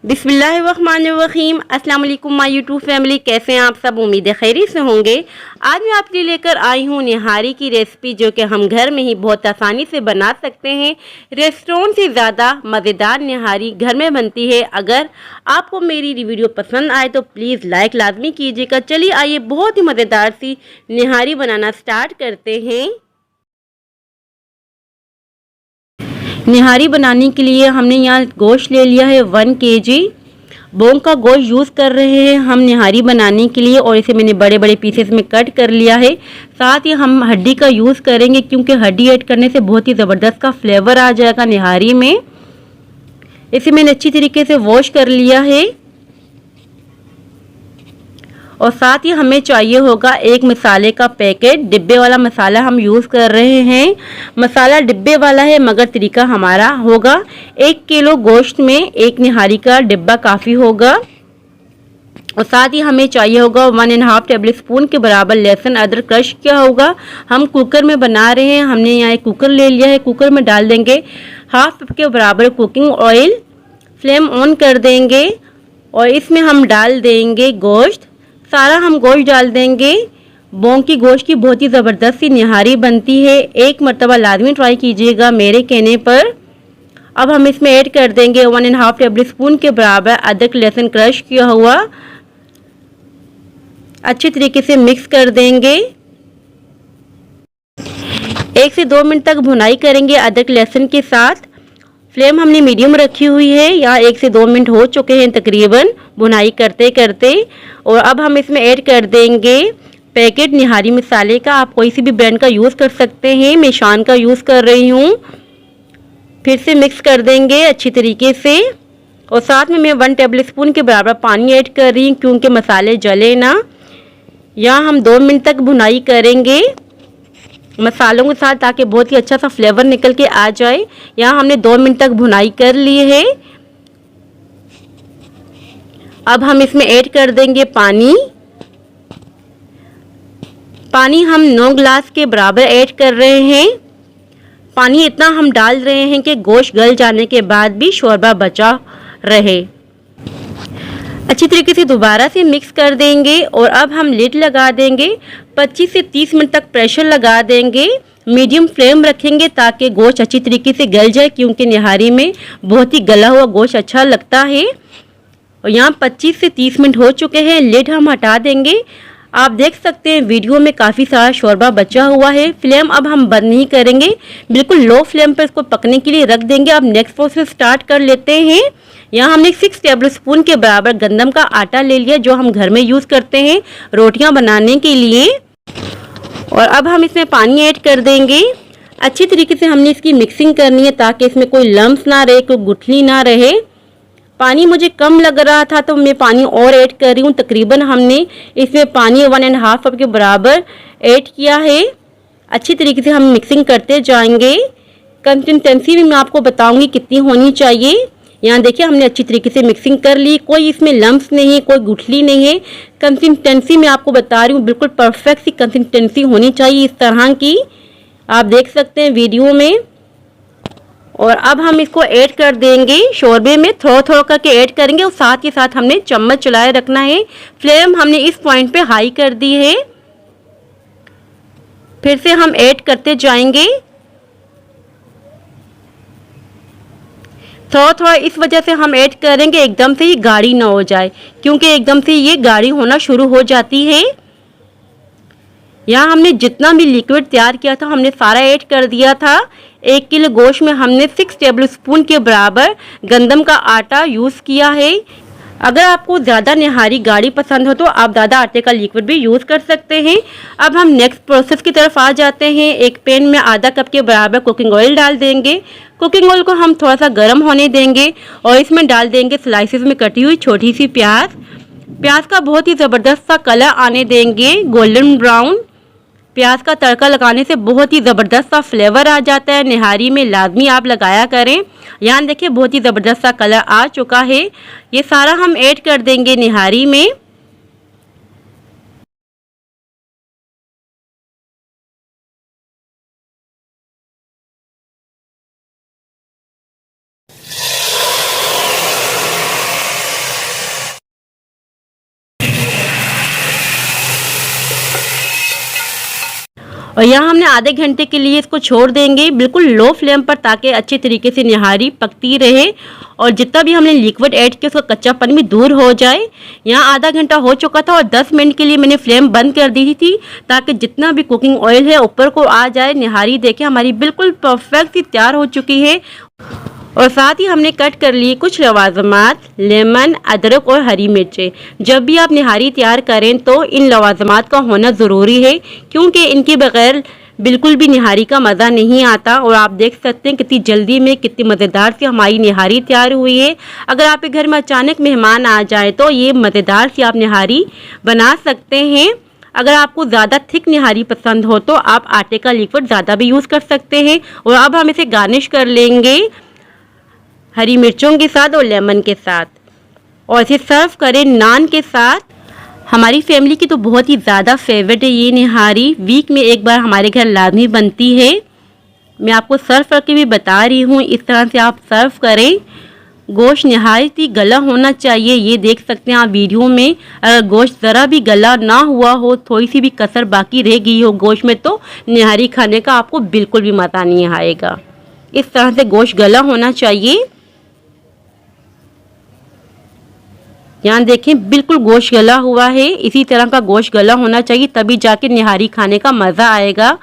बिस्मिल्लाहिर्रहमानिर्रहीम। अस्सलाम वालेकुम माय यूट्यूब फैमिली, कैसे हैं आप सब? उम्मीद है खैरियत से होंगे। आज मैं आपके लिए लेकर आई हूँ निहारी की रेसिपी, जो कि हम घर में ही बहुत आसानी से बना सकते हैं। रेस्टोरेंट से ज़्यादा मज़ेदार निहारी घर में बनती है। अगर आपको मेरी वीडियो पसंद आए तो प्लीज़ लाइक लाजमी कीजिएगा। चलिए आइए बहुत ही मज़ेदार सी निहारी बनाना स्टार्ट करते हैं। निहारी बनाने के लिए हमने यहाँ गोश्त ले लिया है 1 kg। बोंग का गोश्त यूज़ कर रहे हैं हम निहारी बनाने के लिए, और इसे मैंने बड़े बड़े पीसेस में कट कर लिया है। साथ ही हम हड्डी का यूज़ करेंगे, क्योंकि हड्डी ऐड करने से बहुत ही ज़बरदस्त का फ्लेवर आ जाएगा निहारी में। इसे मैंने अच्छी तरीके से वॉश कर लिया है। और साथ ही हमें चाहिए होगा एक मसाले का पैकेट। डिब्बे वाला मसाला हम यूज़ कर रहे हैं। मसाला डिब्बे वाला है, मगर तरीका हमारा होगा। 1 किलो गोश्त में एक निहारी का डिब्बा काफ़ी होगा। और साथ ही हमें चाहिए होगा 1.5 टेबल स्पून के बराबर लहसुन अदरक क्रश किया होगा। हम कुकर में बना रहे हैं। हमने यहाँ एक कुकर ले लिया है। कुकर में डाल देंगे 1/2 कप के बराबर कुकिंग ऑयल। फ्लेम ऑन कर देंगे और इसमें हम डाल देंगे गोश्त। सारा हम गोश्त डाल देंगे। बोंग की गोश्त की बहुत ही ज़बरदस्त सी निहारी बनती है। एक मरतबा लाजमी ट्राई कीजिएगा मेरे कहने पर। अब हम इसमें ऐड कर देंगे 1.5 टेबल स्पून के बराबर अदरक लहसुन क्रश किया हुआ। अच्छी तरीके से मिक्स कर देंगे। 1 से 2 मिनट तक भुनाई करेंगे अदरक लहसुन के साथ। फ्लेम हमने मीडियम रखी हुई है। यहाँ 1 से 2 मिनट हो चुके हैं तकरीबन भुनाई करते करते। और अब हम इसमें ऐड कर देंगे पैकेट निहारी मसाले का। आप कोई सी भी ब्रांड का यूज़ कर सकते हैं। मैं शान का यूज़ कर रही हूँ। फिर से मिक्स कर देंगे अच्छी तरीके से। और साथ में मैं 1 टेबल स्पून के बराबर पानी ऐड कर रही हूँ, क्योंकि मसाले जले ना। यहाँ हम 2 मिनट तक भुनाई करेंगे मसालों के साथ, ताकि बहुत ही अच्छा सा फ्लेवर निकल के आ जाए। यहाँ हमने 2 मिनट तक भुनाई कर ली है। अब हम इसमें ऐड कर देंगे पानी। पानी हम 9 गिलास के बराबर ऐड कर रहे हैं। पानी इतना हम डाल रहे हैं कि गोश्त गल जाने के बाद भी शोरबा बचा रहे। अच्छी तरीके से दोबारा से मिक्स कर देंगे और अब हम लिड लगा देंगे। 25 से 30 मिनट तक प्रेशर लगा देंगे। मीडियम फ्लेम रखेंगे ताकि गोश्त अच्छी तरीके से गल जाए, क्योंकि निहारी में बहुत ही गला हुआ गोश्त अच्छा लगता है। और यहाँ 25 से 30 मिनट हो चुके हैं। लिड हम हटा देंगे। आप देख सकते हैं वीडियो में काफ़ी सारा शोरबा बचा हुआ है। फ्लेम अब हम बंद नहीं करेंगे, बिल्कुल लो फ्लेम पर इसको पकने के लिए रख देंगे। अब नेक्स्ट प्रोसेस स्टार्ट कर लेते हैं। यहाँ हमने 6 टेबल स्पून के बराबर गंदम का आटा ले लिया, जो हम घर में यूज़ करते हैं रोटियाँ बनाने के लिए। और अब हम इसमें पानी ऐड कर देंगे। अच्छी तरीके से हमने इसकी मिक्सिंग करनी है, ताकि इसमें कोई लम्स ना रहे, कोई गुठली ना रहे। पानी मुझे कम लग रहा था तो मैं पानी और ऐड कर रही हूँ। तकरीबन हमने इसमें पानी 1.5 कप के बराबर ऐड किया है। अच्छी तरीके से हम मिक्सिंग करते जाएंगे। कंसिस्टेंसी भी मैं आपको बताऊंगी कितनी होनी चाहिए। यहाँ देखिए हमने अच्छी तरीके से मिक्सिंग कर ली। कोई इसमें लम्स नहीं है, कोई गुठली नहीं है। कंसिस्टेंसी मैं आपको बता रही हूँ, बिल्कुल परफेक्ट सी कंसिस्टेंसी होनी चाहिए इस तरह की। आप देख सकते हैं वीडियो में। और अब हम इसको ऐड कर देंगे शोरबे में, थोड़ा थोड़ा करके ऐड करेंगे। और साथ ही साथ हमने चम्मच चलाए रखना है। फ्लेम हमने इस पॉइंट पे हाई कर दी है। फिर से हम ऐड करते जाएंगे थोड़ा थोड़ा। इस वजह से हम ऐड करेंगे एकदम से ही गाढ़ी ना हो जाए, क्योंकि एकदम से ये गाढ़ी होना शुरू हो जाती है। यहाँ हमने जितना भी लिक्विड तैयार किया था हमने सारा ऐड कर दिया था। 1 किलो गोश्त में हमने 6 टेबल स्पून के बराबर गंदम का आटा यूज़ किया है। अगर आपको ज़्यादा निहारी गाढ़ी पसंद हो तो आप ज़्यादा आटे का लिक्विड भी यूज़ कर सकते हैं। अब हम नेक्स्ट प्रोसेस की तरफ आ जाते हैं। एक पैन में आधा कप के बराबर कुकिंग ऑयल डाल देंगे। कुकिंग ऑयल को हम थोड़ा सा गर्म होने देंगे और इसमें डाल देंगे स्लाइसेस में कटी हुई छोटी सी प्याज। प्याज का बहुत ही ज़बरदस्त सा कलर आने देंगे, गोल्डन ब्राउन। प्याज का तड़का लगाने से बहुत ही ज़बरदस्त सा फ्लेवर आ जाता है। निहारी में लाजमी आप लगाया करें। यहाँ देखिए बहुत ही ज़बरदस्त सा कलर आ चुका है। ये सारा हम ऐड कर देंगे निहारी में। और यहाँ हमने आधे घंटे के लिए इसको छोड़ देंगे बिल्कुल लो फ्लेम पर, ताकि अच्छे तरीके से निहारी पकती रहे और जितना भी हमने लिक्विड ऐड किया उसका कच्चापन भी दूर हो जाए। यहाँ आधा घंटा हो चुका था और 10 मिनट के लिए मैंने फ्लेम बंद कर दी थी ताकि जितना भी कुकिंग ऑयल है ऊपर को आ जाए। निहारी देखें हमारी बिल्कुल परफेक्ट सी तैयार हो चुकी है। और साथ ही हमने कट कर लिए कुछ लवाजमात, लेमन, अदरक और हरी मिर्चें। जब भी आप निहारी तैयार करें तो इन लवाजमात का होना ज़रूरी है, क्योंकि इनके बगैर बिल्कुल भी निहारी का मज़ा नहीं आता। और आप देख सकते हैं कितनी जल्दी में कितनी मज़ेदार सी हमारी निहारी तैयार हुई है। अगर आपके घर में अचानक मेहमान आ जाए तो ये मज़ेदार सी आप निहारी बना सकते हैं। अगर आपको ज़्यादा थिक निहारी पसंद हो तो आप आटे का लिक्विड ज़्यादा भी यूज़ कर सकते हैं। और अब हम इसे गार्निश कर लेंगे हरी मिर्चों के साथ और लेमन के साथ, और इसे सर्व करें नान के साथ। हमारी फैमिली की तो बहुत ही ज़्यादा फेवरेट है ये निहारी, वीक में एक बार हमारे घर लाजमी बनती है। मैं आपको सर्व करके भी बता रही हूँ, इस तरह से आप सर्व करें। गोश्त नहायत ही गला होना चाहिए, ये देख सकते हैं आप वीडियो में। अगर गोश्त ज़रा भी गला ना हुआ हो, थोड़ी सी भी कसर बाकी रह गई हो गोश्त में, तो निहारी खाने का आपको बिल्कुल भी मज़ा नहीं आएगा। इस तरह से गोश्त गला होना चाहिए। यहाँ देखें बिल्कुल गोश्त गला हुआ है, इसी तरह का गोश्त गला होना चाहिए, तभी जाके निहारी खाने का मज़ा आएगा।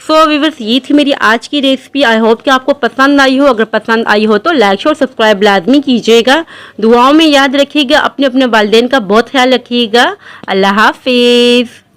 सो व्यूअर्स, ये थी मेरी आज की रेसिपी। आई होप कि आपको पसंद आई हो। अगर पसंद आई हो तो लाइक और सब्सक्राइब लाजमी कीजिएगा। दुआओं में याद रखिएगा, अपने अपने वालिदैन का बहुत ख्याल रखिएगा। अल्लाह हाफिज़।